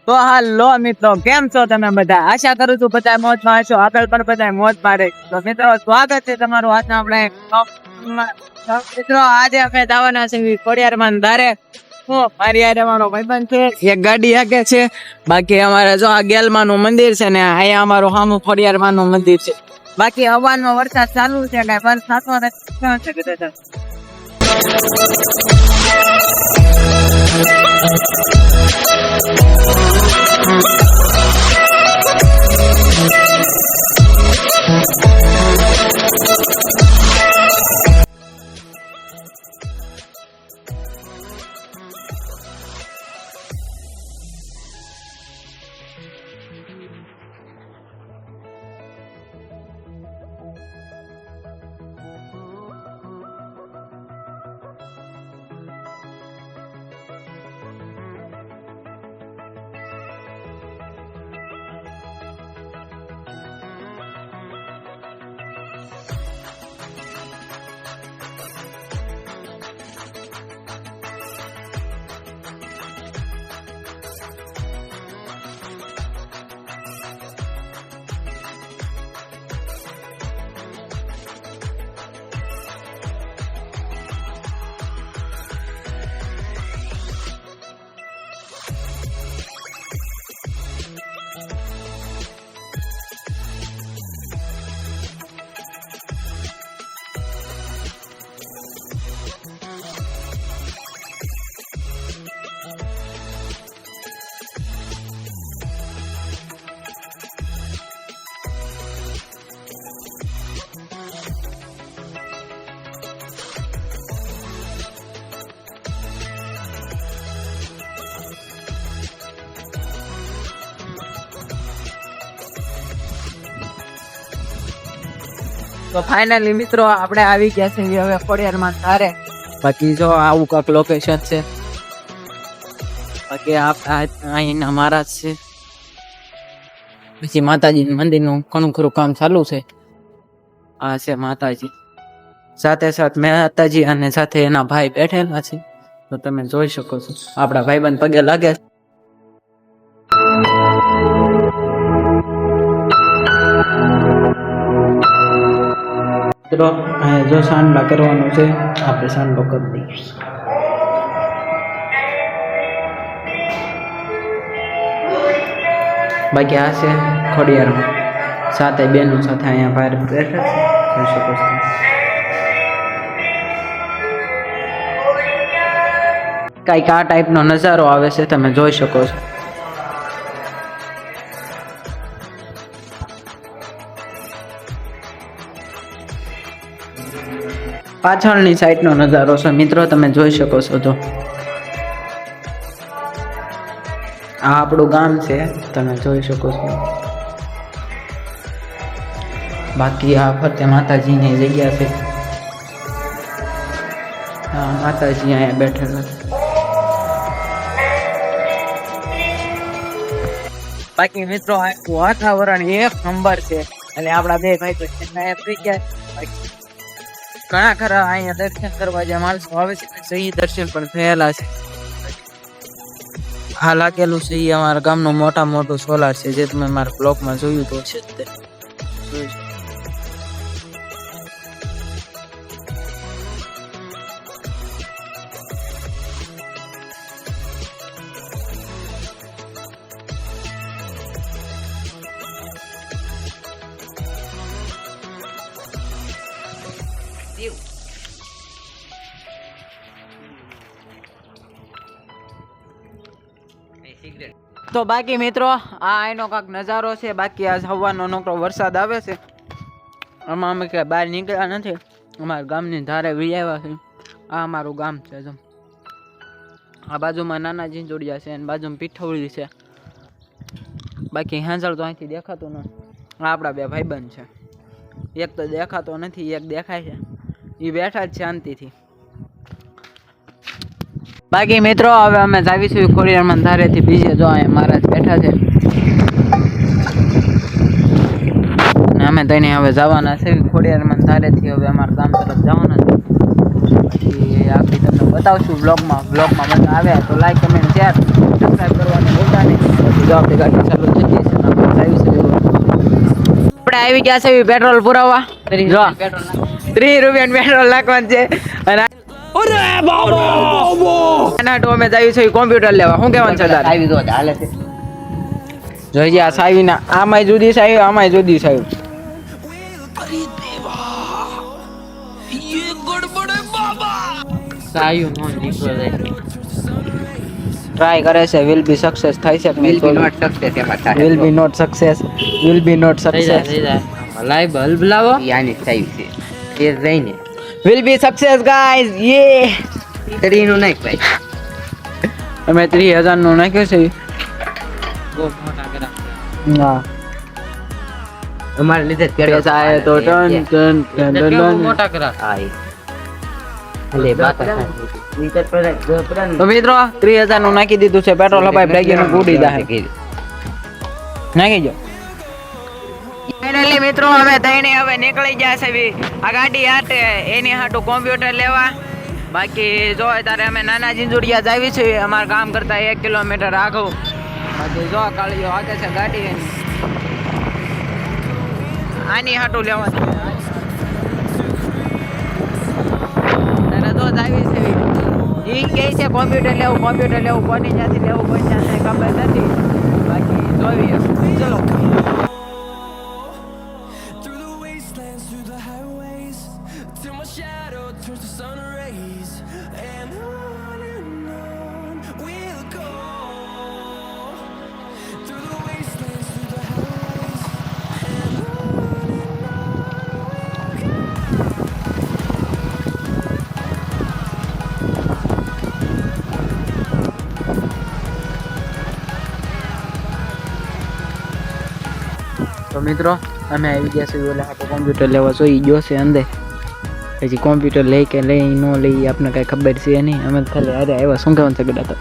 તો હાલો મિત્રો, કેમ છો તમે બધા? આશા કરું છું બધા મોજમાં હશો, આગળ પણ બધા મોજમાં રહે. તો મિત્રો સ્વાગત છે તમારું આજના આપણે મિત્રો. આજે આપણે જવાના છે ખોડિયારમાં ધારે. મારી યારે મારો ભાઈબંધ છે, એક ગાડી આગે છે. બાકી અમારે જો આ ગેલમાનું મંદિર છે ને અહીંયા અમારું સામું ખોડિયારમાંનું મંદિર છે. બાકી હવાનો વરસાદ ચાલુ છે, કઈ પણ થતો નથી. તો ફાઇનલી મિત્રો આપણે આવી ગયા છે હવે ખોડિયારમાં ધારે. બાકી જો આવું કાંક લોકેશન છે. બાકી અહીંના મહારાજ છે. પછી માતાજી મંદિરનું ઘણું ખરું કામ ચાલુ છે. આ છે માતાજી, સાથે સાથે માતાજી અને સાથે એના ભાઈ બેઠેલા છે. તો તમે જોઈ શકો છો આપણા ભાઈબંધ પગે લાગે. મિત્રો જો સાંડલા કરવાનું છે, આપણે સાંડલો કરી દઈશું. બાકી આ છે ખોડિયારમાં, સાથે બેનો સાથે અહીંયા બહાર બેઠા છે. જોઈ શકો છો કઈક આ ટાઈપનો નજારો આવે છે, તમે જોઈ શકો છો. પાછળની સાઈડનો નજારો છે મિત્રો, તમે જોઈ શકો છો. જો આ આપણું ગામ છે, તમે જોઈ શકો છો. બાકી આ ફરતે માતાજીની જગ્યા છે. હા, માતાજી અહીંયા બેઠેલા છે. બાકી મિત્રો વાતાવરણ એક નંબર છે. અને આપણા બે ભાઈ તો ઘણા ખરા અહીંયા દર્શન કરવા જે માણસો આવે છે, સહી દર્શન પણ થયેલા છે. આ લાગેલું છે એ અમારા ગામનું મોટું સોલાર છે, જે તમે મારા બ્લોગમાં જોયું તો છે. તો બાકી મિત્રો આ એનો કાંક નજારો છે. બાકી આજ હવાનો નોકરો વરસાદ આવે છે. આમાં અમે ક્યાંય બહાર નીકળ્યા નથી, અમારા ગામની ધારે વિયાવ્યા છે. આ અમારું ગામ છે. આ બાજુમાં નાના ઝીંઝોડિયા છે અને બાજુમાં પીઠવડી છે. બાકી હાંજળ તો અહીંથી દેખાતું નથી. આ આપણા બે ભાઈબંધ છે, એક તો દેખાતો નથી, એક દેખાય છે. એ બેઠા જ શાંતિથી. બાકી મિત્રો હવે અમે જાવીશું ખોડિયારમાં ધારેથી બીજે. જો અહીંયા મહારાજ બેઠા છે અને અમે તઈને હવે જવાના છે ખોડિયારમાં ધારેથી. હવે અમારા ગામ તરફ જવાના છે. પછી આખી તમને બતાવશું વ્લોગમાં મજા આવે તો લાઈક કમેન્ટ શેર સબસ્ક્રાઇબ કરવાનું ભૂલતા નહીં. પછી જો આપણે ગાડી ચાલુ થઈ ગઈ છે આપણે આવી ગયા છે પેટ્રોલ પુરાવવા. જો 30 રૂપિયાનું પેટ્રોલ નાખવાનું છે અને અમે જઈએ છીએ કોમ્પ્યુટર લેવા. શું કહેવાનું છે તારે? આવી દો હાલે છે. જોઈએ આ સાવીના આમાંય જુદી સાવી આમાંય જુદી સાવી. ટ્રાય કરે છે વિલ બી સક્સેસ થાય છે વિલ બી નોટ સક્સેસ એમાં થાય. Will be not success live bulb લાવો યાની થઈ છે એ રહીને વિલ બી સક્સેસ ગાઈઝ યે. 3 નું નાખ ભાઈ. અમે 3000 નું નાખ્યું છે. ના અમારે લીધે પૈસા આયે તો મોટા કરા હાય અલે બાકા મીટર પર તો મિત્રો 3000 નું નાખી દીધું છે પેટ્રોલ. હવે બ્રેક નું ઉડી જાય નાખી જો. ફાઇનલી મિત્રો હવે તઈને હવે નીકળી ગયા છે આ ગાડી હાટે એની હાટું કોમ્પ્યુટર લેવા. બાકી જો તારે અમે નાના જીંજુડિયા જાવી છે અમાર કામ કરતા 1 કિલોમીટર આગળ. બાકી જો કાળીઓ આગે છે ગાડી એની આની હાટું લેવા છે. તારે તો જાવી છે ઈ કહે છે કોમ્પ્યુટર લેવું કોની ત્યાંથી લેવું કોઈ ત્યાંથી ખબર નથી. બાકી જોઈએ ચલો. તો મિત્રો અમે આવી ગયા છીએ ઓલા હાટો કોમ્પ્યુટર લેવા જોઈ ગયો છે અંદર. પછી કોમ્પ્યુટર લઈ કે લઈ ન લઈ આપણને કાંઈ ખબર છે નહીં. અમે ખાલી અરે આવ્યા. શું કહેવાનું છે બેટા?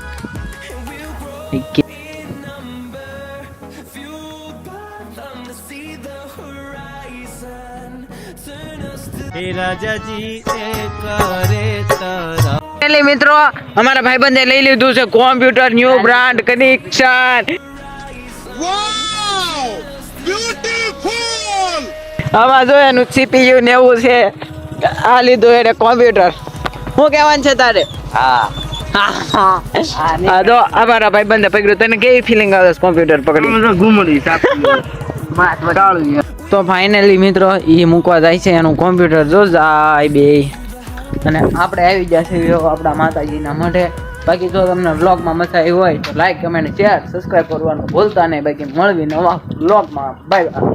તો મિત્રો અમારા ભાઈબંધે લઈ લીધું છે કોમ્પ્યુટર ન્યુ બ્રાન્ડ કનેક્શન. આમાં જો એનું CPU ને એવું છે. આ લીધું એને કોમ્પ્યુટર. શું કહેવાનું છે તારે? હા જો અમારા ભાઈબંધે પકડ્યું. તને કેવી ફિલિંગ આવે છે કોમ્પ્યુટર પકડી? ઘૂમડી તો ફાઇનલી મિત્રો એ મૂકવા જાય છે એનું કોમ્પ્યુટર. જો જાય બે અને આપણે આવી ગયા છે આપણા માતાજીના મઢે. બાકી જો તમને વ્લોગમાં મજા આવી હોય તો લાઈક કમેન્ટ શેર સબસ્ક્રાઈબ કરવાનું ભૂલતા નહીં. બાકી મળવી નવા વ્લોગમાં. Bye bye.